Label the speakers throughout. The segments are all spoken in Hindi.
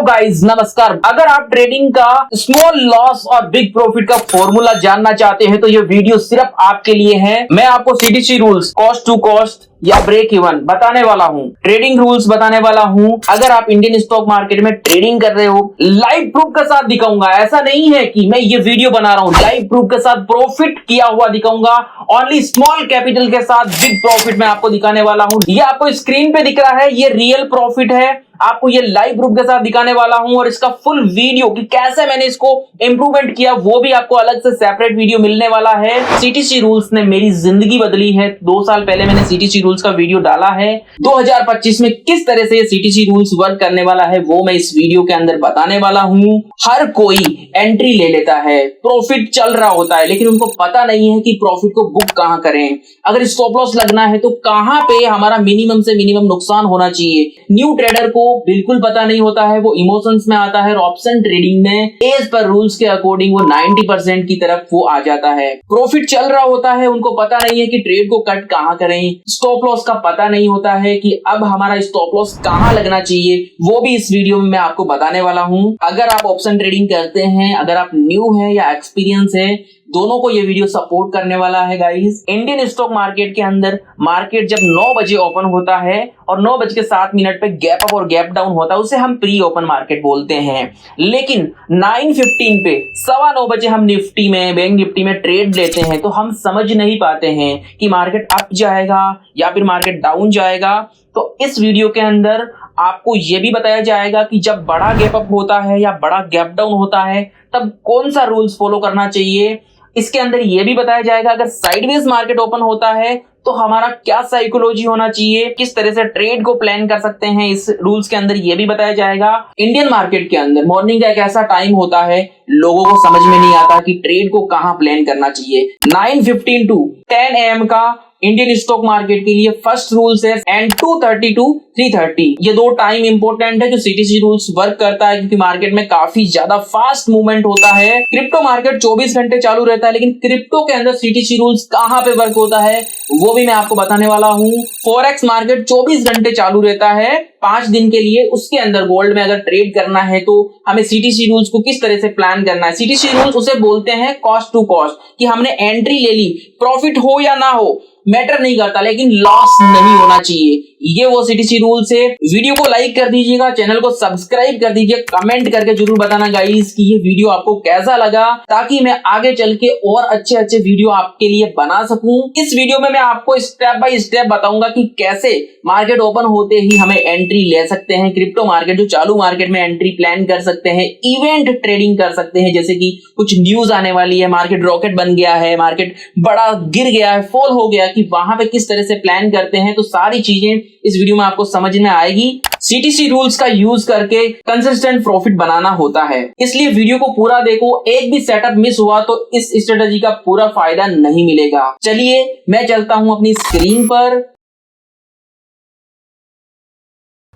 Speaker 1: गाइस, नमस्कार। अगर आप ट्रेडिंग का स्मॉल लॉस और बिग प्रॉफिट का फॉर्मूला जानना चाहते हैं तो ये वीडियो सिर्फ आपके लिए है। मैं आपको CTC rules, cost to cost या ब्रेक इवन बताने वाला हूँ, ट्रेडिंग रूल्स बताने वाला हूँ। अगर आप इंडियन स्टॉक मार्केट में ट्रेडिंग कर रहे हो, लाइव प्रूफ के साथ दिखाऊंगा। ऐसा नहीं है कि मैं ये वीडियो बना रहा हूँ, लाइव प्रूफ के साथ प्रॉफिट किया हुआ दिखाऊंगा। ओनली स्मॉल कैपिटल के साथ बिग प्रॉफिट मैं आपको दिखाने वाला हूँ। ये आपको स्क्रीन पे दिख रहा है, ये रियल प्रॉफिट है। आपको ये लाइव प्रूफ के साथ दिखाने वाला हूं और इसका फुल वीडियो कि कैसे मैंने इसको इंप्रूवमेंट किया वो भी आपको अलग से सेपरेट वीडियो मिलने वाला है। सीटीसी रूल्स ने मेरी जिंदगी बदली है। 2 साल पहले मैंने सीटीसी रूल्स का वीडियो डाला है। 2025 में किस तरह से ये सीटीसी रूल्स वर्क करने वाला है वो मैं इस वीडियो के अंदर बताने वाला हूं। हर कोई एंट्री ले लेता है, प्रॉफिट चल रहा होता है, लेकिन उनको पता नहीं है कि प्रॉफिट को बुक कहां करें। अगर स्टॉप लॉस लगना है तो कहां पे हमारा मिनिमम से मिनिमम नुकसान होना चाहिए। न्यू ट्रेडर को बिल्कुल पता नहीं होता है, वो इमोशंस में आता है और ऑप्शन ट्रेडिंग में एज पर रूल्स के अकॉर्डिंग वो 90% की तरफ वो आ जाता है। प्रॉफिट चल रहा होता है, उनको पता नहीं है कि ट्रेड को कट कहां करें। स्टॉप लॉस का पता नहीं होता है कि अब हमारा स्टॉप लॉस कहां लगना चाहिए, वो भी इस वीडियो में मैं आपको बताने वाला हूं। अगर आप ऑप्शन ट्रेडिंग करते हैं, अगर आप न्यू है या एक्सपीरियंस है, दोनों को ये वीडियो सपोर्ट करने वाला है गाइस। इंडियन स्टॉक मार्केट के अंदर मार्केट जब 9 बजे ओपन होता है और 9:07 पे गैप अप और गैप डाउन होता है, उसे हम प्री ओपन मार्केट बोलते हैं। लेकिन 9:15 पे 9:15 बजे हम निफ्टी में, बैंक निफ्टी में ट्रेड लेते हैं तो हम समझ नहीं पाते हैं कि मार्केट अप जाएगा या फिर मार्केट डाउन जाएगा। तो इस वीडियो के अंदर आपको यह भी बताया जाएगा कि जब बड़ा गैप अप होता है या बड़ा गैप डाउन होता है तब कौन सा रूल्स फॉलो करना चाहिए। इसके अंदर यह भी बताया जाएगा अगर साइडवेज मार्केट ओपन होता है तो हमारा क्या साइकोलॉजी होना चाहिए, किस तरह से ट्रेड को प्लान कर सकते हैं। इस रूल्स के अंदर यह भी बताया जाएगा। इंडियन मार्केट के अंदर मॉर्निंग का एक ऐसा टाइम होता है, लोगों को समझ में नहीं आता कि ट्रेड को कहां प्लान करना चाहिए। 9:15 to 10 AM का इंडियन स्टॉक मार्केट के लिए फर्स्ट रूल्स है एंड 2:30 to 3:30। ये 2 टाइम इंपॉर्टेंट है जो सीटीसी रूल्स वर्क करता है, क्योंकि मार्केट में काफी ज्यादा फास्ट मूवमेंट होता है। क्रिप्टो मार्केट 24 घंटे चालू रहता है, लेकिन क्रिप्टो के अंदर सीटीसी रूल्स कहां पे वर्क होता है वो भी मैं आपको बताने वाला हूं। फॉरेक्स मार्केट 24 घंटे चालू रहता है 5 दिन के लिए। उसके अंदर गोल्ड में अगर ट्रेड करना है तो हमें सीटीसी रूल्स को किस तरह से प्लान करना है। सीटीसी रूल्स उसे बोलते हैं कॉस्ट टू कॉस्ट, कि हमने एंट्री ले ली, प्रॉफिट हो या ना हो मैटर नहीं करता, लेकिन लॉस नहीं होना चाहिए। ये वो सीटीसी रूल्स है। वीडियो को लाइक कर दीजिएगा, चैनल को सब्सक्राइब कर दीजिए, कमेंट करके जरूर बताना गाइस कि ये वीडियो आपको कैसा लगा, ताकि मैं आगे चल के और अच्छे अच्छे वीडियो आपके लिए बना सकूं। इस वीडियो में मैं आपको स्टेप बाय स्टेप बताऊंगा कि कैसे मार्केट ओपन होते ही हमें एंट्री ले सकते हैं। क्रिप्टो मार्केट जो चालू मार्केट में एंट्री प्लान कर सकते हैं, इवेंट ट्रेडिंग कर सकते हैं, जैसे कि कुछ न्यूज आने वाली है, मार्केट रॉकेट बन गया है, मार्केट बड़ा गिर गया है, फॉल हो गया, कि वहां पे किस तरह से प्लान करते हैं। तो सारी चीजें इस वीडियो में आपको समझ में आएगी। सीटीसी रूल्स का यूज करके कंसिस्टेंट प्रॉफिट बनाना होता है, इसलिए वीडियो को पूरा देखो। एक भी सेटअप मिस हुआ तो इस स्ट्रेटजी का पूरा फायदा नहीं मिलेगा। चलिए मैं चलता हूं अपनी स्क्रीन पर।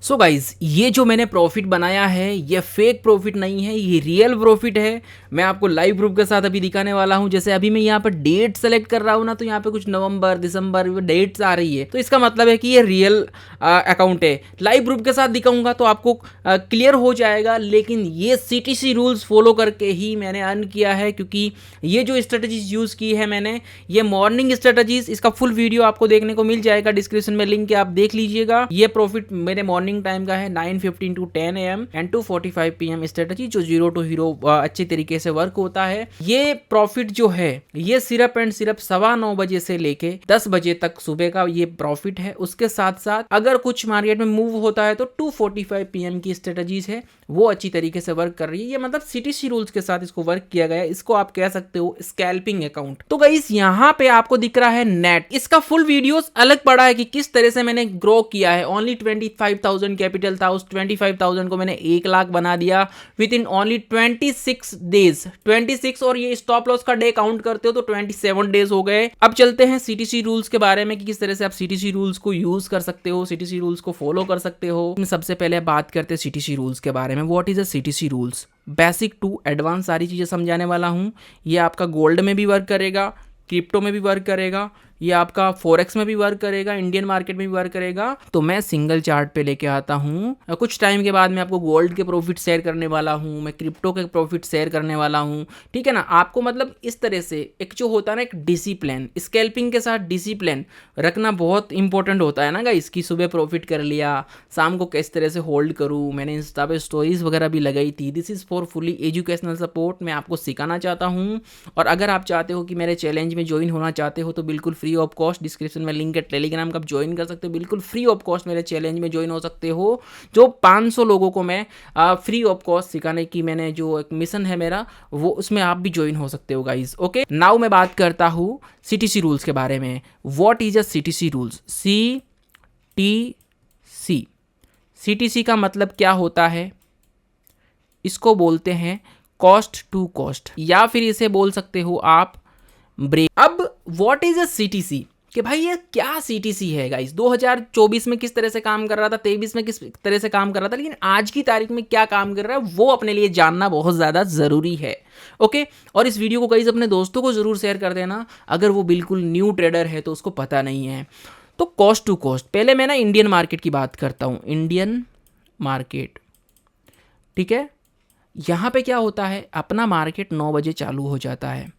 Speaker 2: सो गाइज, ये जो मैंने प्रॉफिट बनाया है ये फेक प्रॉफिट नहीं है, ये रियल प्रॉफिट है। मैं आपको लाइव प्रूफ के साथ अभी दिखाने वाला हूँ। जैसे अभी मैं यहाँ पर डेट सेलेक्ट कर रहा हूँ ना, तो यहाँ पे कुछ नवंबर दिसंबर डेट्स आ रही है, तो इसका मतलब है कि ये रियल अकाउंट है। लाइव प्रूफ के साथ दिखाऊंगा तो आपको क्लियर हो जाएगा। लेकिन ये सीटीसी रूल्स फॉलो करके ही मैंने अर्न किया है, क्योंकि ये जो स्ट्रेटजीज यूज़ की है मैंने, ये मॉर्निंग स्ट्रेटजीज, इसका फुल वीडियो आपको देखने को मिल जाएगा, डिस्क्रिप्शन में लिंक है, आप देख लीजिएगा। ये प्रॉफिट मेरे मॉर्निंग टाइम का है 9:15 to 10 AM and 2:45 PM strategy, जो 0 to हीरो अच्छे तरीके से वर्क होता है। ये प्रॉफिट जो है ये सिर्फ एंड सिर्फ 9:15 बजे से लेके 10 बजे तक सुबह का ये प्रॉफिट है। उसके साथ साथ अगर कुछ मार्केट में मूव होता है तो 2:45 PM की स्ट्रेटजीज है, वो अच्छी तरीके से वर्क कर रही है। ये मतलब सीटीसी रूल्स के साथ इसको वर्क किया गया है। इसको आप कह सकते हो स्कैल्पिंग अकाउंट। तो गाइस, यहाँ पे आपको दिख रहा है नेट, इसका फुल वीडियोस अलग पड़ा है कि किस तरह से मैंने ग्रो किया है। ओनली 25,000 कैपिटल था, उस 25,000 को मैंने 1 लाख बना दिया विद इन ओनली 26 डेज। 26 और ये स्टॉप लॉस का डे काउंट करते हो तो 27 डेज हो गए। अब चलते हैं सीटीसी रूल्स के बारे में कि किस तरह से आप सीटीसी रूल्स को यूज कर सकते हो, सीटीसी रूल्स को फॉलो कर सकते हो। सबसे पहले बात करते हैं सीटीसी रूल्स के बारे में। What is a CTC rules? Basic to advance सारी चीजें समझाने वाला हूं। ये आपका गोल्ड में भी वर्क करेगा, क्रिप्टो में भी वर्क करेगा, ये आपका फॉरेक्स में भी वर्क करेगा, इंडियन मार्केट में भी वर्क करेगा। तो मैं सिंगल चार्ट पे लेके आता हूँ। कुछ टाइम के बाद मैं आपको गोल्ड के प्रॉफिट शेयर करने वाला हूँ, मैं क्रिप्टो के प्रॉफिट शेयर करने वाला हूँ, ठीक है ना। आपको मतलब इस तरह से एक जो होता है ना, एक डिसिप्लिन, स्कैल्पिंग के साथ डिसिप्लिन रखना बहुत इंपॉर्टेंट होता है ना गाइस, कि सुबह प्रॉफिट कर लिया, शाम को किस तरह से होल्ड करूँ। मैंने इंस्टा पे स्टोरीज वगैरह भी लगाई थी। This is for fully educational support, मैं आपको सिखाना चाहता हूँ। और अगर आप चाहते हो कि मेरे चैलेंज में ज्वाइन होना चाहते हो तो बिल्कुल फ्री ऑफ कॉस्ट, डिस्क्रिप्शन में लिंक है टेलीग्राम का, आप ज्वाइन कर सकते हो। बिल्कुल फ्री ऑफ कॉस्ट मेरे चैलेंज में ज्वाइन हो सकते हो, जो 500 लोगों को मैं फ्री ऑफ कॉस्ट सिखाने की मैंने जो एक मिशन है मेरा, वो उसमें आप भी ज्वाइन हो सकते हो गाइज। ओके, नाउ मैं बात करता हूँ CTC रूल्स के बारे में। What is a CTC rules? CTC का मतलब क्या होता है? इसको बोलते हैं कॉस्ट टू कॉस्ट, या फिर इसे बोल सकते हो आप ब्रेक। अब व्हाट इज अ CTC, कि भाई ये क्या CTC है गाइस? 2024 में किस तरह से काम कर रहा था, 23 में किस तरह से काम कर रहा था, लेकिन आज की तारीख में क्या काम कर रहा है वो अपने लिए जानना बहुत ज़्यादा ज़रूरी है। ओके, और इस वीडियो को गाइस अपने दोस्तों को ज़रूर शेयर कर देना, अगर वो बिल्कुल न्यू ट्रेडर है तो उसको पता नहीं है। तो कॉस्ट टू कॉस्ट, पहले मैं ना इंडियन मार्केट की बात करता हूँ। इंडियन मार्केट, ठीक है। यहाँ पे क्या होता है, अपना मार्केट 9 बजे चालू हो जाता है।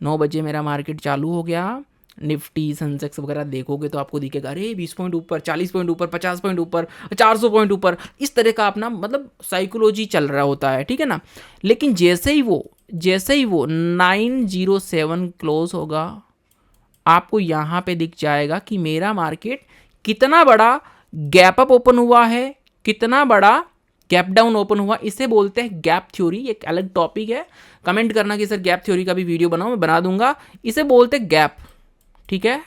Speaker 2: 9 बजे मेरा मार्केट चालू हो गया। निफ्टी सेंसेक्स वगैरह देखोगे तो आपको दिखेगा, अरे 20 पॉइंट ऊपर, 40 पॉइंट ऊपर, 50 पॉइंट ऊपर, 400 पॉइंट ऊपर, इस तरह का अपना मतलब साइकोलॉजी चल रहा होता है, ठीक है ना। लेकिन जैसे ही वो 907 क्लोज होगा, आपको यहाँ पे दिख जाएगा कि मेरा मार्केट कितना बड़ा गैप अप ओपन हुआ है, कितना बड़ा गैप डाउन ओपन हुआ। इसे बोलते हैं गैप थ्योरी, एक अलग टॉपिक है। कमेंट करना कि सर गैप थ्योरी का भी वीडियो बनाओ, मैं बना दूंगा। इसे बोलते हैं गैप, ठीक है।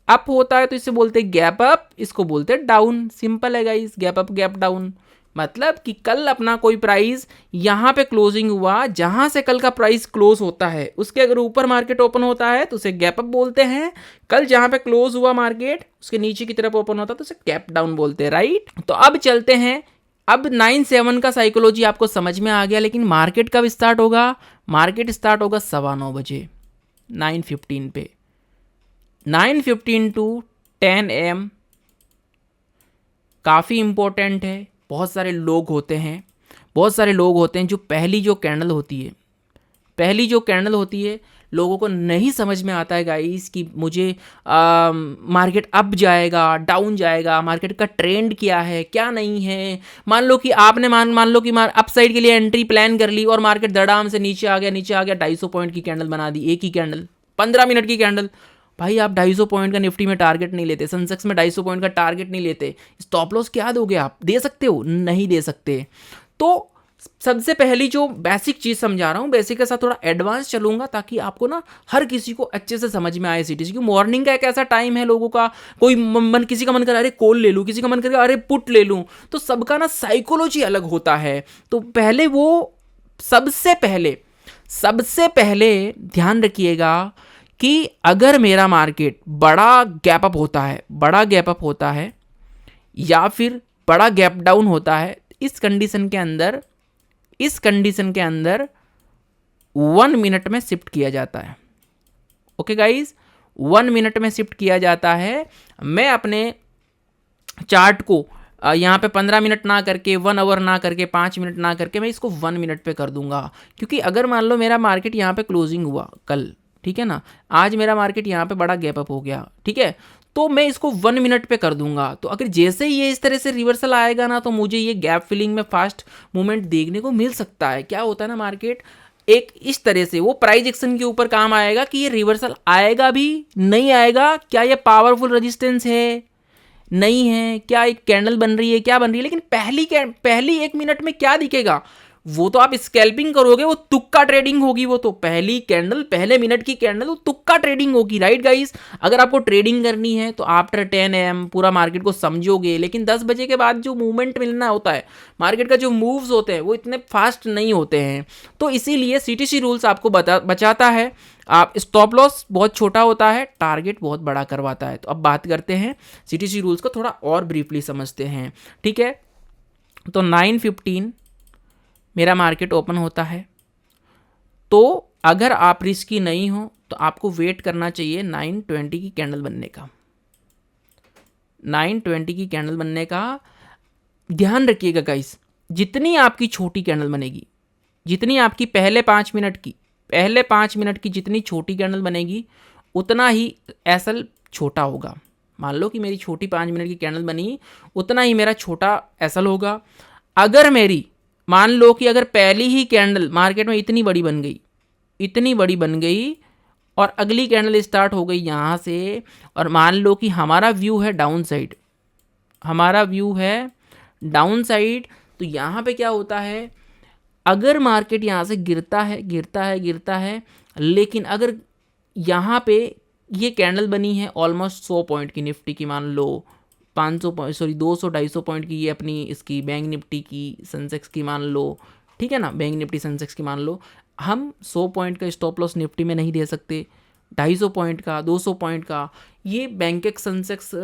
Speaker 2: अप होता है तो इसे बोलते हैं गैप अप, इसको बोलते हैं डाउन। सिंपल है guys, gap up gap down मतलब कि कल अपना कोई प्राइस यहाँ पे क्लोजिंग हुआ, जहाँ से कल का प्राइस क्लोज होता है उसके अगर ऊपर मार्केट ओपन होता है तो उसे गैप अप बोलते हैं। कल जहाँ पे क्लोज हुआ मार्केट उसके नीचे की तरफ ओपन होता है तो उसे गैप डाउन बोलते हैं, राइट। तो अब चलते हैं, अब 9-7 का साइकोलॉजी आपको समझ में आ गया, लेकिन मार्केट कब स्टार्ट होगा? मार्केट स्टार्ट होगा 9:15 बजे, 9:15 पे। 9:15 टू 10 AM काफ़ी इम्पोर्टेंट है। बहुत सारे लोग होते हैं जो पहली जो कैंडल होती है लोगों को नहीं समझ में आता है गाइस कि मुझे मार्केट अप जाएगा डाउन जाएगा, मार्केट का ट्रेंड क्या है क्या नहीं है। मान लो कि आपने मान लो कि अप साइड के लिए एंट्री प्लान कर ली और मार्केट धड़ाम से नीचे आ गया 250 पॉइंट की कैंडल बना दी, एक ही कैंडल, 15 मिनट की कैंडल। भाई आप 250 पॉइंट का निफ्टी में टारगेट नहीं लेते, सेंसेक्स में 250 पॉइंट का टारगेट नहीं लेते, स्टॉप लॉस क्या दोगे आप? दे सकते हो? नहीं दे सकते। तो सबसे पहली जो बेसिक चीज़ समझा रहा हूँ, बेसिक के साथ थोड़ा एडवांस चलूंगा ताकि आपको ना हर किसी को अच्छे से समझ में आए CTC। क्योंकि मॉर्निंग का एक ऐसा टाइम है, लोगों का कोई किसी का मन करे अरे कॉल ले लूँ, किसी का मन करे अरे पुट ले लूँ, तो सबका ना साइकोलॉजी अलग होता है। तो पहले वो सबसे पहले ध्यान रखिएगा कि अगर मेरा मार्केट बड़ा गैप अप होता है या फिर बड़ा गैप डाउन होता है, इस कंडीशन के अंदर 1 मिनट में शिफ्ट किया जाता है। ओके गाइज, 1 मिनट में शिफ्ट किया जाता है। मैं अपने चार्ट को यहाँ पे 15 मिनट ना करके, 1 आवर ना करके, 5 मिनट ना करके, मैं इसको 1 मिनट पे कर दूंगा। क्योंकि अगर मान लो मेरा मार्केट यहाँ पे क्लोजिंग हुआ कल, ठीक है ना, आज मेरा मार्केट यहाँ पे बड़ा गैप अप हो गया, ठीक है, तो मैं इसको 1 मिनट पे कर दूंगा। तो अगर जैसे ही ये इस तरह से रिवर्सल आएगा ना, तो मुझे ये गैप फिलिंग में फास्ट मूवमेंट देखने को मिल सकता है। क्या होता है ना, मार्केट एक इस तरह से वो प्राइस एक्शन के ऊपर काम आएगा कि ये रिवर्सल आएगा भी नहीं आएगा, क्या ये पावरफुल रेजिस्टेंस है नहीं है, क्या एक कैंडल बन रही है क्या बन रही है। लेकिन पहली 1 मिनट में क्या दिखेगा वो तो आप स्कैल्पिंग करोगे, वो तुक्का ट्रेडिंग होगी। वो तो पहली कैंडल, पहले मिनट की कैंडल, वो तुक्का ट्रेडिंग होगी, राइट गाइस। अगर आपको ट्रेडिंग करनी है तो आफ्टर 10 AM पूरा मार्केट को समझोगे, लेकिन 10 बजे के बाद जो मूवमेंट मिलना होता है, मार्केट का जो मूव्स होते हैं वो इतने फास्ट नहीं होते हैं। तो इसीलिए CTC रूल्स आपको बचाता है। आप स्टॉप लॉस बहुत छोटा होता है, टारगेट बहुत बड़ा करवाता है। तो अब बात करते हैं CTC रूल्स को थोड़ा और ब्रीफली समझते हैं, ठीक है। तो 9:15 मेरा मार्केट ओपन होता है। तो अगर आप रिस्की नहीं हो तो आपको वेट करना चाहिए 920 की कैंडल बनने का, 920 की कैंडल बनने का। ध्यान रखिएगा गाइस, जितनी आपकी छोटी कैंडल बनेगी, जितनी आपकी पहले 5 मिनट की जितनी छोटी कैंडल बनेगी, उतना ही एसएल छोटा होगा। मान लो कि मेरी छोटी 5 मिनट की कैंडल बनी, उतना ही मेरा छोटा एसएल होगा। अगर मेरी, मान लो कि अगर पहली ही कैंडल मार्केट में इतनी बड़ी बन गई और अगली कैंडल स्टार्ट हो गई यहाँ से, और मान लो कि हमारा व्यू है डाउन साइड, तो यहाँ पे क्या होता है, अगर मार्केट यहाँ से गिरता है, लेकिन अगर यहाँ पे ये कैंडल बनी है ऑलमोस्ट 100 पॉइंट की, निफ्टी की मान लो 200-250 पॉइंट की, ये अपनी इसकी बैंक निफ्टी की, सेंसेक्स की मान लो, ठीक है ना, बैंक निफ्टी सेंसेक्स की मान लो, हम 100 पॉइंट का स्टॉप लॉस निफ्टी में नहीं दे सकते, 250 पॉइंट का, 200 पॉइंट का, ये बैंक सेंसेक्स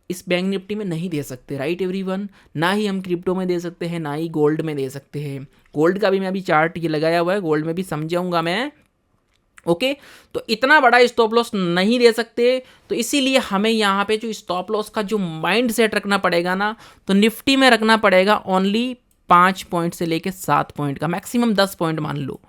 Speaker 2: इस बैंक निफ्टी में नहीं दे सकते, राइट एवरीवन। ना ही हम क्रिप्टो में दे सकते हैं, ना ही गोल्ड में दे सकते हैं। गोल्ड का भी मैं अभी चार्ट ये लगाया हुआ है, गोल्ड में भी समझाऊंगा मैं, ओके। तो इतना बड़ा स्टॉप लॉस नहीं दे सकते, तो इसीलिए हमें यहाँ पे जो स्टॉप लॉस का जो माइंड सेट रखना पड़ेगा ना, तो निफ्टी में रखना पड़ेगा ओनली 5 पॉइंट से लेके 7 पॉइंट का, मैक्सिमम 10 पॉइंट मान लो,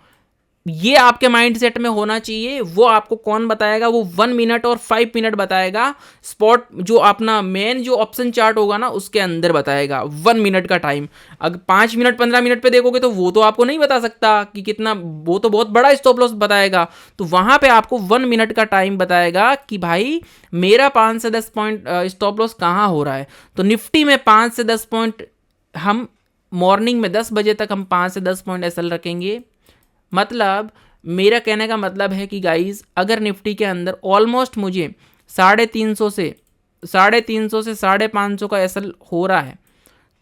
Speaker 2: ये आपके माइंड सेट में होना चाहिए। वो आपको कौन बताएगा, वो 1 मिनट और 5 मिनट बताएगा, स्पॉट जो अपना मेन जो ऑप्शन चार्ट होगा ना उसके अंदर बताएगा 1 मिनट का टाइम। अगर 5 मिनट 15 मिनट पे देखोगे तो वो तो आपको नहीं बता सकता कि कितना, वो तो बहुत बड़ा स्टॉप लॉस बताएगा। तो वहां पे आपको 1 मिनट का टाइम बताएगा कि भाई मेरा 5 से 10 पॉइंट स्टॉप लॉस कहाँ हो रहा है। तो निफ्टी में 5 से 10 पॉइंट हम मॉर्निंग में 10 बजे तक हम 5 से 10 पॉइंट एसएल रखेंगे। मतलब मेरा कहने का मतलब है कि गाइज, अगर निफ्टी के अंदर ऑलमोस्ट मुझे 350 से 550 का एसएल हो रहा है,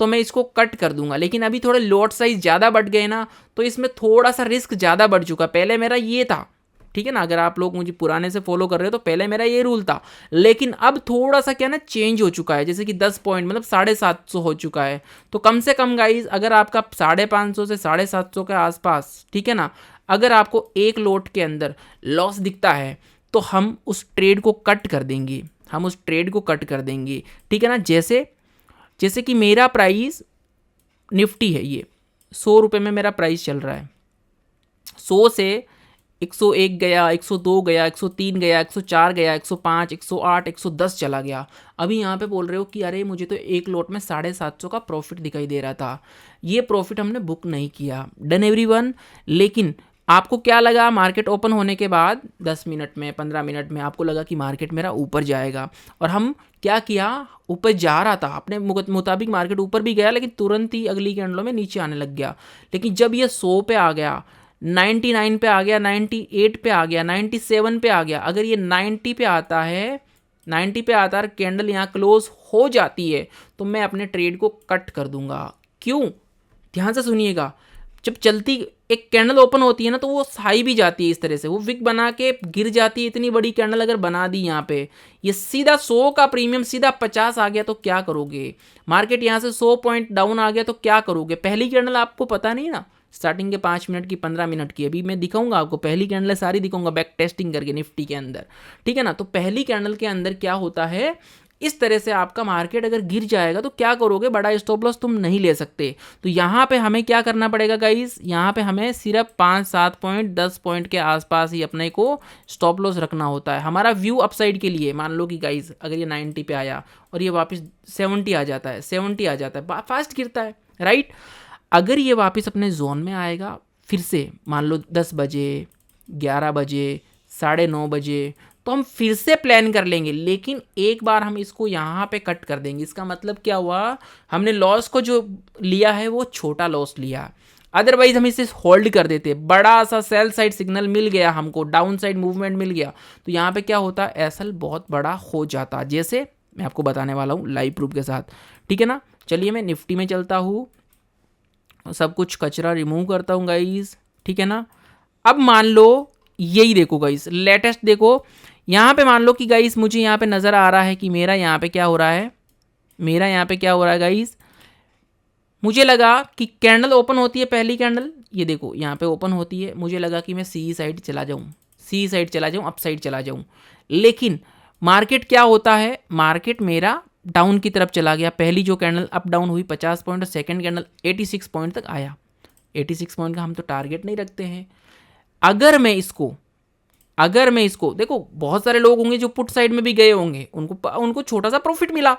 Speaker 2: तो मैं इसको कट कर दूंगा। लेकिन अभी थोड़े लॉट साइज ज़्यादा बढ़ गए ना, तो इसमें थोड़ा सा रिस्क ज़्यादा बढ़ चुका। पहले मेरा ये था, ठीक है ना, अगर आप लोग मुझे पुराने से फॉलो कर रहे हो तो पहले मेरा ये रूल था, लेकिन अब थोड़ा सा क्या ना चेंज हो चुका है, जैसे कि 10 पॉइंट मतलब 750 हो चुका है। तो कम से कम गाइज, अगर आपका 550 से 750 के आसपास, ठीक है ना, अगर आपको एक लॉट के अंदर लॉस दिखता है तो हम उस ट्रेड को कट कर देंगे, ठीक है ना। जैसे कि मेरा प्राइस निफ्टी है, ये 100 रुपये में मेरा प्राइस चल रहा है, 100 से 101 गया, 102 गया, 103 गया, 104 गया, 105, 108, 110 चला गया। अभी यहाँ पे बोल रहे हो कि अरे मुझे तो एक लॉट में 750 का प्रॉफिट दिखाई दे रहा था। ये प्रॉफिट हमने बुक नहीं किया, डन एवरीवन। लेकिन आपको क्या लगा, मार्केट ओपन होने के बाद 10 मिनट में 15 मिनट में आपको लगा कि मार्केट मेरा ऊपर जाएगा, और हम क्या किया, ऊपर जा रहा था अपने मुताबिक, मार्केट ऊपर भी गया, लेकिन तुरंत ही अगली कैंडलों में नीचे आने लग गया। लेकिन जब ये 100 पे आ गया, 99 पे आ गया, 98 पे आ गया, 97 पे आ गया, अगर ये 90 पे आता है, कैंडल यहाँ क्लोज हो जाती है, तो मैं अपने ट्रेड को कट कर दूंगा। क्यों, ध्यान से सुनिएगा। जब चलती एक कैंडल ओपन होती है ना, तो वो हाई भी जाती है, इस तरह से वो विक बना के गिर जाती है। इतनी बड़ी कैंडल अगर बना दी यहाँ पे, ये सीधा 100 का प्रीमियम सीधा 50 आ गया तो क्या करोगे। मार्केट यहाँ से 100 पॉइंट डाउन आ गया तो क्या करोगे। पहली कैंडल आपको पता नहीं ना, स्टार्टिंग के 5 मिनट की, 15 मिनट की, अभी मैं दिखाऊंगा आपको, पहली कैंडल सारी दिखाऊंगा बैक टेस्टिंग करके निफ्टी के अंदर, ठीक है ना। तो पहली कैंडल के अंदर क्या होता है, इस तरह से आपका मार्केट अगर गिर जाएगा तो क्या करोगे, बड़ा स्टॉप लॉस तुम नहीं ले सकते। तो यहाँ पे हमें क्या करना पड़ेगा गाइस, यहाँ पे हमें सिर्फ 5-7 पॉइंट 10 पॉइंट के आसपास ही अपने को स्टॉप लॉस रखना होता है। हमारा व्यू अपसाइड के लिए, मान लो कि गाइस अगर ये 90 पे आया और ये वापस 70 आ जाता है, फास्ट गिरता है, राइट। अगर ये वापस अपने जोन में आएगा, फिर से मान लो 10 बजे, 11 बजे, 9:30 बजे, तो हम फिर से प्लान कर लेंगे, लेकिन एक बार हम इसको यहाँ पे कट कर देंगे। इसका मतलब क्या हुआ, हमने लॉस को जो लिया है वो छोटा लॉस लिया, अदरवाइज हम इसे होल्ड कर देते। बड़ा सा सेल साइड सिग्नल मिल गया हमको, डाउन साइड मूवमेंट मिल गया, तो यहाँ पे क्या होता, एसएल बहुत बड़ा हो जाता, जैसे मैं आपको बताने वाला हूँ लाइव प्रूफ के साथ, ठीक है ना। चलिए मैं निफ्टी में चलता हूँ, सब कुछ कचरा रिमूव करता हूँ गाइज, ठीक है ना। अब मान लो यही देखो गाइज, लेटेस्ट देखो, यहाँ पे मान लो कि गाइज मुझे यहाँ पे नज़र आ रहा है कि मेरा यहाँ पे क्या हो रहा है, गाइज मुझे लगा कि कैंडल ओपन होती है, पहली कैंडल ये देखो यहाँ पे ओपन होती है, मुझे लगा कि मैं सी साइड चला जाऊँ, सी साइड चला जाऊँ, अप साइड चला जाऊँ। लेकिन मार्केट क्या होता है, मार्केट मेरा डाउन की तरफ चला गया। पहली जो कैंडल अप डाउन हुई 50 पॉइंट और सेकंड कैंडल 86 पॉइंट तक आया। 86 पॉइंट का हम तो टारगेट नहीं रखते हैं। अगर मैं इसको देखो, बहुत सारे लोग होंगे जो पुट साइड में भी गए होंगे, उनको छोटा सा प्रॉफिट मिला,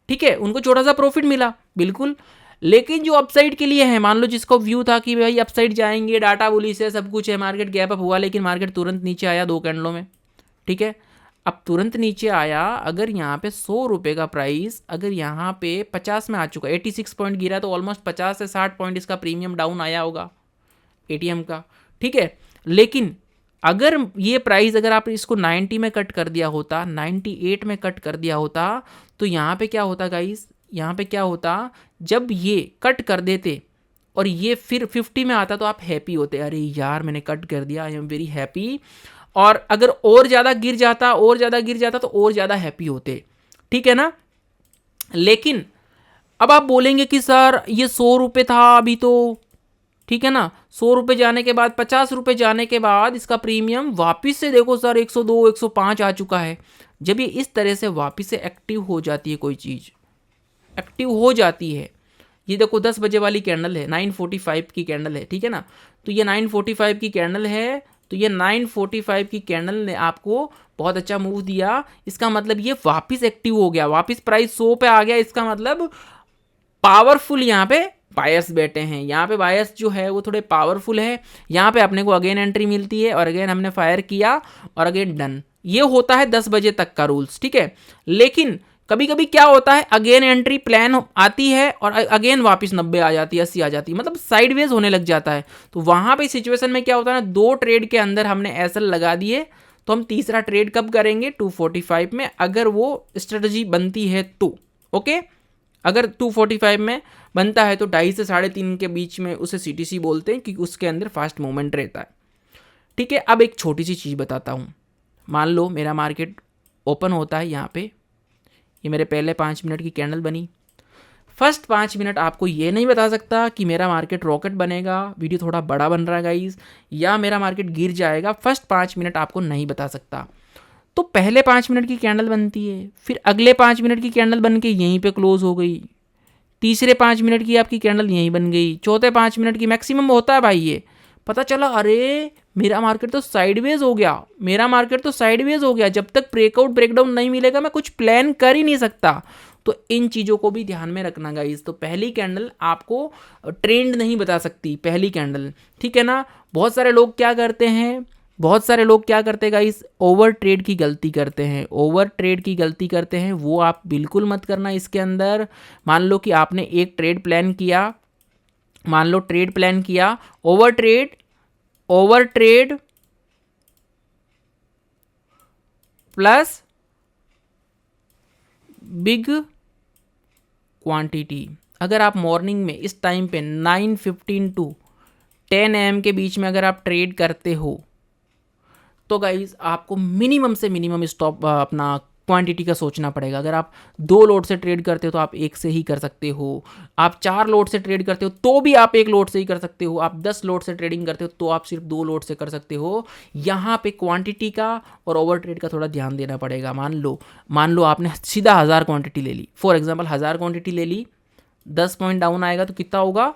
Speaker 2: ठीक है, उनको छोटा सा प्रॉफिट मिला बिल्कुल। लेकिन जो अपसाइड के लिए है, मान लो जिसको व्यू था कि भाई अपसाइड जाएंगे, डाटा बुलिश है, सब कुछ है, मार्केट गैप अप हुआ, लेकिन मार्केट तुरंत नीचे आया 2 कैंडलों में, ठीक है। अब तुरंत नीचे आया, अगर यहाँ पे 100 रुपये का प्राइस अगर यहाँ पे 50 में आ चुका, 86 पॉइंट गिरा, तो ऑलमोस्ट 50 से 60 पॉइंट इसका प्रीमियम डाउन आया होगा एटीएम का, ठीक है। लेकिन अगर ये प्राइस अगर आप इसको 90 में कट कर दिया होता, 98 में कट कर दिया होता, तो यहाँ पे क्या होता गाइस, यहाँ पे क्या होता, जब ये कट कर देते और ये फिर 50 में आता तो आप हैप्पी होते, अरे यार मैंने कट कर दिया, आई एम वेरी हैप्पी। और अगर और ज़्यादा गिर जाता तो और ज़्यादा हैप्पी होते, ठीक है ना। लेकिन अब आप बोलेंगे कि सर ये 100 रुपये था अभी तो, ठीक है ना, 100 रुपये जाने के बाद, 50 रुपये जाने के बाद इसका प्रीमियम वापस से देखो सर 102 105 आ चुका है। जब ये इस तरह से वापस से एक्टिव हो जाती है, कोई चीज़ एक्टिव हो जाती है, ये देखो 10 बजे वाली कैंडल है, 9:45 की कैंडल है, ठीक है ना। तो ये 9:45 की कैंडल है, तो ये 9:45 की कैंडल ने आपको बहुत अच्छा मूव दिया। इसका मतलब ये वापस एक्टिव हो गया, वापस प्राइस 100 पे आ गया। इसका मतलब पावरफुल यहाँ पे बायर्स बैठे हैं, यहाँ पे बायर्स जो है वो थोड़े पावरफुल है। यहाँ पे अपने को अगेन एंट्री मिलती है और अगेन हमने फायर किया और अगेन डन। ये होता है 10 बजे तक का रूल्स, ठीक है। लेकिन कभी कभी क्या होता है, अगेन एंट्री प्लान आती है और अगेन वापस 90 आ जाती है, 80 आ जाती है, मतलब साइडवेज होने लग जाता है। तो वहाँ पे सिचुएशन में क्या होता है ना, 2 ट्रेड के अंदर हमने एसएल लगा दिए, तो हम तीसरा ट्रेड कब करेंगे, 245 में, अगर वो स्ट्रेटजी बनती है तो, ओके। अगर 245 में बनता है तो 2.5 से 3.5 के बीच में उसे सीटीसी बोलते हैं, क्योंकि उसके अंदर फास्ट मूवमेंट रहता है, ठीक है। अब एक छोटी सी चीज़ बताता हूँ। मान लो मेरा मार्केट ओपन होता है यहाँ पे, ये मेरे पहले 5 मिनट की कैंडल बनी। फर्स्ट 5 मिनट आपको ये नहीं बता सकता कि मेरा मार्केट रॉकेट बनेगा, वीडियो थोड़ा बड़ा बन रहा है गाइस, या मेरा मार्केट गिर जाएगा। फर्स्ट 5 मिनट आपको नहीं बता सकता। तो पहले 5 मिनट की कैंडल बनती है, फिर अगले 5 मिनट की कैंडल बन के यहीं पे क्लोज हो गई, तीसरे 5 मिनट की आपकी कैंडल यहीं बन गई, चौथे 5 मिनट की मैक्सिमम होता है भाई। ये पता चला अरे मेरा मार्केट तो साइडवेज हो गया, जब तक ब्रेकआउट ब्रेकडाउन नहीं मिलेगा मैं कुछ प्लान कर ही नहीं सकता। तो इन चीज़ों को भी ध्यान में रखना गाइस। तो पहली कैंडल आपको ट्रेंड नहीं बता सकती, पहली कैंडल, ठीक है ना। बहुत सारे लोग क्या करते हैं गाइस, ओवर ट्रेड की गलती करते हैं, वो आप बिल्कुल मत करना इसके अंदर। मान लो कि आपने एक ट्रेड प्लान किया, over trade plus big quantity. अगर आप मॉर्निंग में इस टाइम पे 9:15 टू 10 AM के बीच में अगर आप ट्रेड करते हो, तो गाइज आपको मिनिमम से मिनिमम स्टॉप अपना क्वांटिटी का सोचना पड़ेगा। अगर आप 2 लोट से ट्रेड करते हो तो आप 1 से ही कर सकते हो, आप 4 लोट से ट्रेड करते हो तो भी आप 1 लोट से ही कर सकते हो, आप 10 लोट से ट्रेडिंग करते हो तो आप सिर्फ 2 लोट से कर सकते हो। यहाँ पे क्वांटिटी का और ओवर ट्रेड का थोड़ा ध्यान देना पड़ेगा। मान लो आपने सीधा 1000 क्वांटिटी ले ली, फॉर एग्जाम्पल 1000 क्वांटिटी ले ली, 10 पॉइंट डाउन आएगा तो कितना होगा,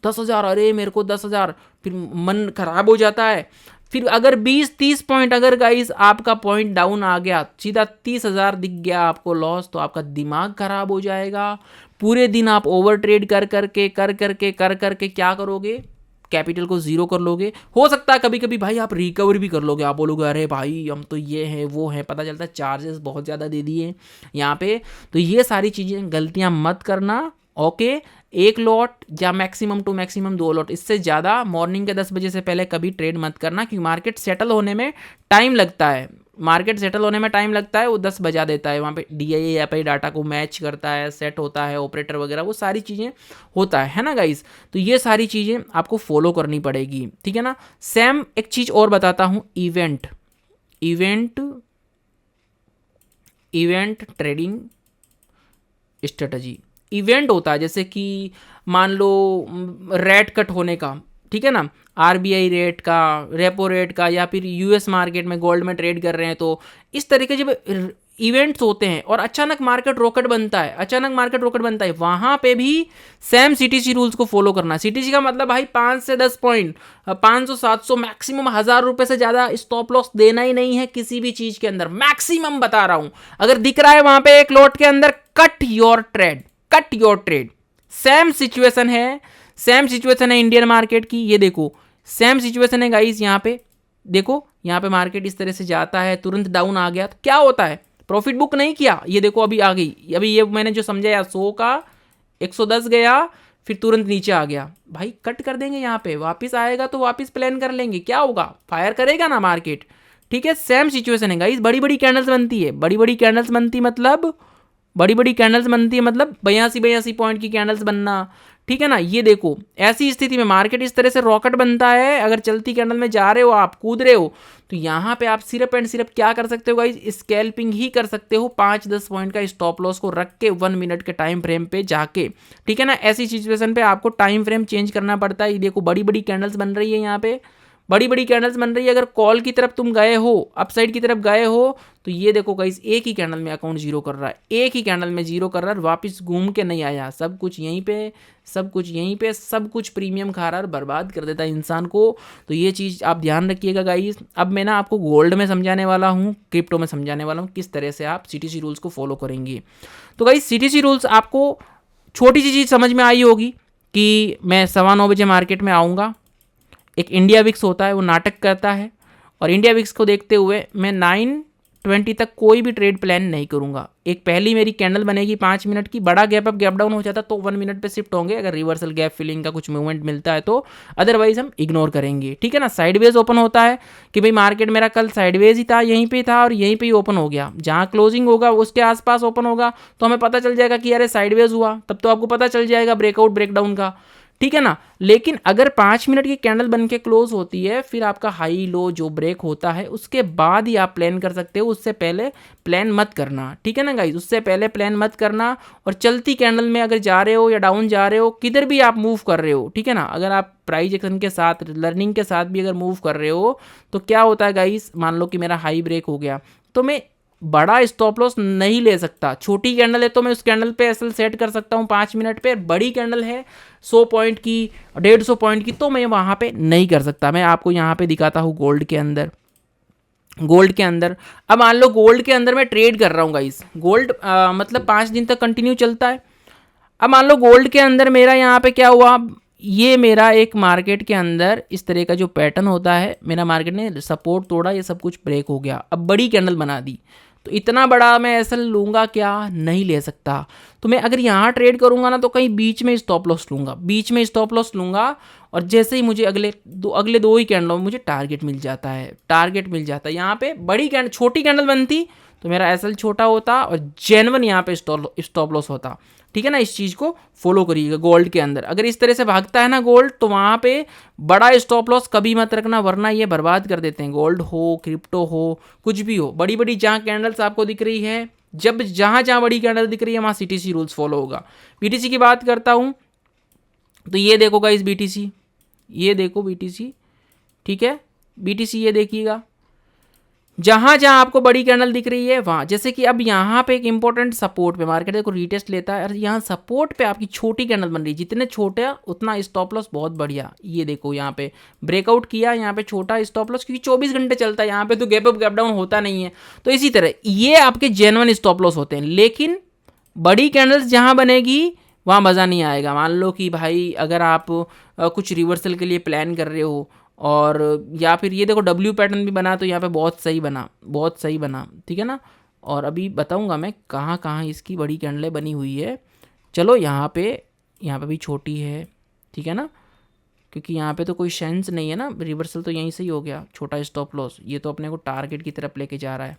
Speaker 2: 10,000। अरे मेरे को 10,000, फिर मन खराब हो जाता है। फिर अगर 20-30 पॉइंट अगर गाइस आपका पॉइंट डाउन आ गया, सीधा 30,000 दिख गया आपको लॉस, तो आपका दिमाग खराब हो जाएगा। पूरे दिन आप ओवर ट्रेड कर करके क्या करोगे, कैपिटल को जीरो कर लोगे। हो सकता है कभी कभी भाई आप रिकवर भी कर लोगे, आप बोलोगे अरे भाई हम तो ये हैं वो हैं, पता चलता है चार्जेस बहुत ज़्यादा दे दिए यहाँ पे। तो ये सारी चीज़ें गलतियाँ मत करना, ओके। 1 लॉट या मैक्सिमम टू मैक्सिमम 2 लॉट, इससे ज़्यादा मॉर्निंग के 10 बजे से पहले कभी ट्रेड मत करना, क्योंकि मार्केट सेटल होने में टाइम लगता है। वो 10 बजा देता है, वहाँ पे DIA एपीआई डाटा को मैच करता है, सेट होता है, ऑपरेटर वगैरह वो सारी चीज़ें होता है ना गाइस। तो ये सारी चीज़ें आपको फॉलो करनी पड़ेगी, ठीक है ना। सेम एक चीज़ और बताता हूँ, इवेंट ट्रेडिंग स्ट्रेटजी। इवेंट होता है जैसे कि मान लो रेट कट होने का, ठीक है ना, आरबीआई रेट का, रेपो रेट का, या फिर यूएस मार्केट में गोल्ड में ट्रेड कर रहे हैं, तो इस तरीके जब इवेंट्स होते हैं और अचानक मार्केट रॉकेट बनता है, अचानक मार्केट रॉकेट बनता है, वहां पे भी सेम सीटीसी रूल्स को फॉलो करना। सीटीसी का मतलब भाई 5 से 10 पॉइंट, 500 700 मैक्सिमम 1000 रुपए से ज्यादा स्टॉप लॉस देना ही नहीं है किसी भी चीज के अंदर, मैक्सिमम बता रहा हूं। अगर दिख रहा है वहां पे एक लॉट के अंदर, cut your trade, cut your trade. Same situation है, सेम सिचुएशन है इंडियन मार्केट की। ये देखो सेम सिचुएशन है गाइस, यहाँ पे देखो, यहाँ पे मार्केट इस तरह से जाता है, तुरंत डाउन आ गया तो क्या होता है, प्रॉफिट बुक नहीं किया। ये देखो अभी आ गई, अभी ये मैंने जो समझाया 100 का 110 गया, फिर तुरंत नीचे आ गया, भाई कट कर देंगे यहाँ पे, वापस आएगा तो वापस प्लान कर लेंगे, क्या होगा, फायर करेगा ना मार्केट। ठीक है, सेम सिचुएशन है गाइस। बड़ी बड़ी कैंडल्स बनती है, बड़ी बड़ी कैंडल्स बनती मतलब, बड़ी बड़ी कैंडल्स बनती है मतलब 82 पॉइंट की कैंडल्स बनना, ठीक है ना। ये देखो ऐसी स्थिति में मार्केट इस तरह से रॉकेट बनता है, अगर चलती कैंडल में जा रहे हो, आप कूद रहे हो, तो यहाँ पे आप सिर्फ एंड सिर्फ क्या कर सकते हो गाइस, स्कैल्पिंग ही कर सकते हो 5-10 पॉइंट का स्टॉप लॉस को रख के 1 मिनट के टाइम फ्रेम पे जाके, ठीक है ना। ऐसी सिचुएशन पे आपको टाइम फ्रेम चेंज करना पड़ता है। ये देखो बड़ी बड़ी कैंडल्स बन रही है, यहाँ पे बड़ी बड़ी कैंडल्स बन रही है। अगर कॉल की तरफ तुम गए हो, अपसाइड की तरफ गए हो, तो ये देखो गाइस एक ही कैंडल में अकाउंट जीरो कर रहा है, एक ही कैंडल में जीरो कर रहा है, वापस घूम के नहीं आया, सब कुछ यहीं पे, सब कुछ यहीं पे, सब कुछ प्रीमियम खा रहा है और बर्बाद कर देता है इंसान को। तो ये चीज़ आप ध्यान रखिएगा गाइस। अब मैं ना आपको गोल्ड में समझाने वाला हूँ, क्रिप्टो में समझाने वाला हूँ किस तरह से आप सीटीसी रूल्स को फॉलो करेंगे। तो गाइस सीटीसी रूल्स आपको छोटी सी चीज़ समझ में आई होगी कि मैं 9:15 बजे मार्केट में आऊँगा, एक इंडिया विक्स होता है वो नाटक करता है, और इंडिया विक्स को देखते हुए मैं 9:20 तक कोई भी ट्रेड प्लान नहीं करूंगा। एक पहली मेरी कैंडल बनेगी 5 मिनट की, बड़ा गैप अप गैप डाउन हो जाता तो 1 मिनट पे शिफ्ट होंगे, अगर रिवर्सल गैप फिलिंग का कुछ मूवमेंट मिलता है तो, अदरवाइज हम इग्नोर करेंगे, ठीक है ना। साइडवेज ओपन होता है कि भाई मार्केट मेरा कल साइडवेज ही था, यहीं पे था और यहीं पे ही ओपन हो गया, जहाँ क्लोजिंग होगा उसके आसपास ओपन होगा तो हमें पता चल जाएगा कि अरे साइडवेज हुआ, तब तो आपको पता चल जाएगा ब्रेकआउट ब्रेकडाउन का, ठीक है ना। लेकिन अगर 5 मिनट की कैंडल बन के क्लोज होती है, फिर आपका हाई लो जो ब्रेक होता है उसके बाद ही आप प्लान कर सकते हो, उससे पहले प्लान मत करना, ठीक है ना गाइज, उससे पहले प्लान मत करना। और चलती कैंडल में अगर जा रहे हो या डाउन जा रहे हो, किधर भी आप मूव कर रहे हो, ठीक है ना, अगर आप प्राइस एक्शन के साथ, लर्निंग के साथ भी अगर मूव कर रहे हो, तो क्या होता है गाइज, मान लो कि मेरा हाई ब्रेक हो गया तो मैं बड़ा स्टॉप लॉस नहीं ले सकता। छोटी कैंडल है तो मैं उस कैंडल पे एसएल सेट कर सकता हूँ 5 मिनट पे, बड़ी कैंडल है 100 पॉइंट की, 150 पॉइंट की, तो मैं वहाँ पे नहीं कर सकता। मैं आपको यहाँ पे दिखाता हूँ गोल्ड के अंदर, गोल्ड के अंदर अब मान लो गोल्ड के अंदर मैं ट्रेड कर रहा हूँ गाइस, गोल्ड मतलब 5 दिन तक कंटिन्यू चलता है। अब मान लो गोल्ड के अंदर मेरा यहाँ पे क्या हुआ, ये मेरा एक मार्केट के अंदर इस तरह का जो पैटर्न होता है, मेरा मार्केट ने सपोर्ट तोड़ा, ये सब कुछ ब्रेक हो गया, अब बड़ी कैंडल बना दी, तो इतना बड़ा मैं ऐसा लूँगा क्या, नहीं ले सकता। तो मैं अगर यहाँ ट्रेड करूँगा ना तो कहीं बीच में स्टॉप लॉस लूँगा, बीच में स्टॉप लॉस लूँगा, और जैसे ही मुझे अगले दो ही कैंडलों में मुझे टारगेट मिल जाता है, टारगेट मिल जाता है। यहाँ पे बड़ी कैंडल, छोटी कैंडल बनती तो मेरा एसएल छोटा होता और जेन्युइन यहाँ पे स्टॉप लॉस होता, ठीक है ना। इस चीज़ को फॉलो करिएगा गोल्ड के अंदर। अगर इस तरह से भागता है ना गोल्ड, तो वहाँ पे बड़ा स्टॉप लॉस कभी मत रखना, वरना ये बर्बाद कर देते हैं। गोल्ड हो, क्रिप्टो हो, कुछ भी हो, बड़ी बड़ी जहाँ कैंडल्स आपको दिख रही है, जब जहाँ जहाँ बड़ी कैंडल दिख रही है वहाँ सीटीसी रूल्स फॉलो होगा। बीटीसी की बात करता हूँ तो ये देखो गाइस बीटीसी, ये देखो बीटीसी, ठीक है, बीटीसी ये देखिएगा, जहां जहां आपको बड़ी कैंडल दिख रही है वहां, जैसे कि अब यहाँ पे एक इंपॉर्टेंट सपोर्ट पे मार्केट देखो रीटेस्ट लेता है, और यहाँ सपोर्ट पे आपकी छोटी कैंडल बन रही है, जितने छोटे उतना स्टॉप लॉस बहुत बढ़िया। ये देखो यहाँ पे ब्रेकआउट किया, यहाँ पे छोटा स्टॉप लॉस, क्योंकि 24 घंटे चलता है, यहाँ पे तो गैप अप गैप डाउन होता नहीं है। तो इसी तरह ये आपके जेन्युइन स्टॉप लॉस होते हैं, लेकिन बड़ी कैंडल्स जहाँ बनेगी वहाँ मज़ा नहीं आएगा। मान लो कि भाई अगर आप कुछ रिवर्सल के लिए प्लान कर रहे हो, और या फिर ये देखो डब्ल्यू पैटर्न भी बना, तो यहाँ पे बहुत सही बना, बहुत सही बना, ठीक है ना। और अभी बताऊँगा मैं कहाँ कहाँ इसकी बड़ी कैंडलें बनी हुई है। चलो यहाँ पे भी छोटी है, ठीक है ना, क्योंकि यहाँ पे तो कोई सेंस नहीं है ना, रिवर्सल तो यहीं से ही हो गया, छोटा स्टॉप लॉस, ये तो अपने को टारगेट की तरफ लेके जा रहा है,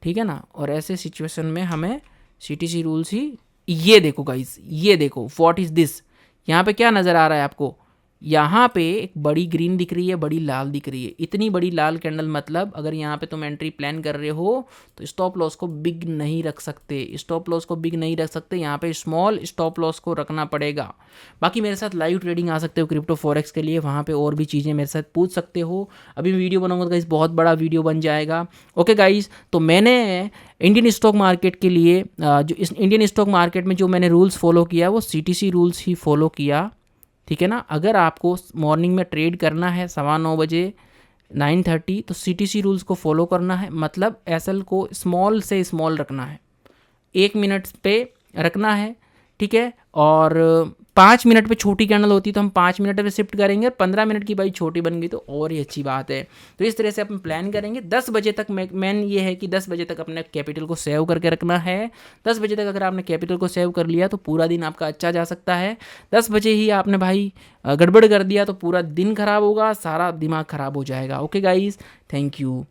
Speaker 2: ठीक है ना। और ऐसे सिचुएशन में हमें सीटीसी रूल्स ही, ये देखो गाइस, ये देखो व्हाट इज़ दिस, यहाँ पे क्या नज़र आ रहा है आपको, यहाँ पे एक बड़ी ग्रीन दिख रही है, बड़ी लाल दिख रही है। इतनी बड़ी लाल कैंडल मतलब अगर यहाँ पे तुम एंट्री प्लान कर रहे हो तो स्टॉप लॉस को बिग नहीं रख सकते, स्टॉप लॉस को बिग नहीं रख सकते, यहाँ पे स्मॉल स्टॉप लॉस को रखना पड़ेगा। बाकी मेरे साथ लाइव ट्रेडिंग आ सकते हो क्रिप्टो फॉरेक्स के लिए, वहाँ पे और भी चीज़ें मेरे साथ पूछ सकते हो। अभी मैं वीडियो बनाऊंगा तो गाइस बहुत बड़ा वीडियो बन जाएगा। ओके गाइस, तो मैंने इंडियन स्टॉक मार्केट के लिए जो इस इंडियन स्टॉक मार्केट में जो मैंने रूल्स फॉलो किया वो CTC रूल्स ही फॉलो किया, ठीक है ना। अगर आपको मॉर्निंग में ट्रेड करना है 9:15 बजे 9:30 तो CTC रूल्स को फॉलो करना है, मतलब SL को स्मॉल से स्मॉल रखना है, 1 मिनट पे रखना है, ठीक है। और 5 मिनट पे छोटी कैंडल होती है तो हम 5 मिनट पे शिफ्ट करेंगे, और 15 मिनट की भाई छोटी बन गई तो और ही अच्छी बात है। तो इस तरह से अपन प्लान करेंगे। 10 बजे तक मेन ये है कि 10 बजे तक अपने कैपिटल को सेव करके रखना है। 10 बजे तक अगर आपने कैपिटल को सेव कर लिया तो पूरा दिन आपका अच्छा जा सकता है। 10 बजे ही आपने भाई गड़बड़ कर दिया तो पूरा दिन खराब होगा, सारा दिमाग खराब हो जाएगा। Okay guys, thank you.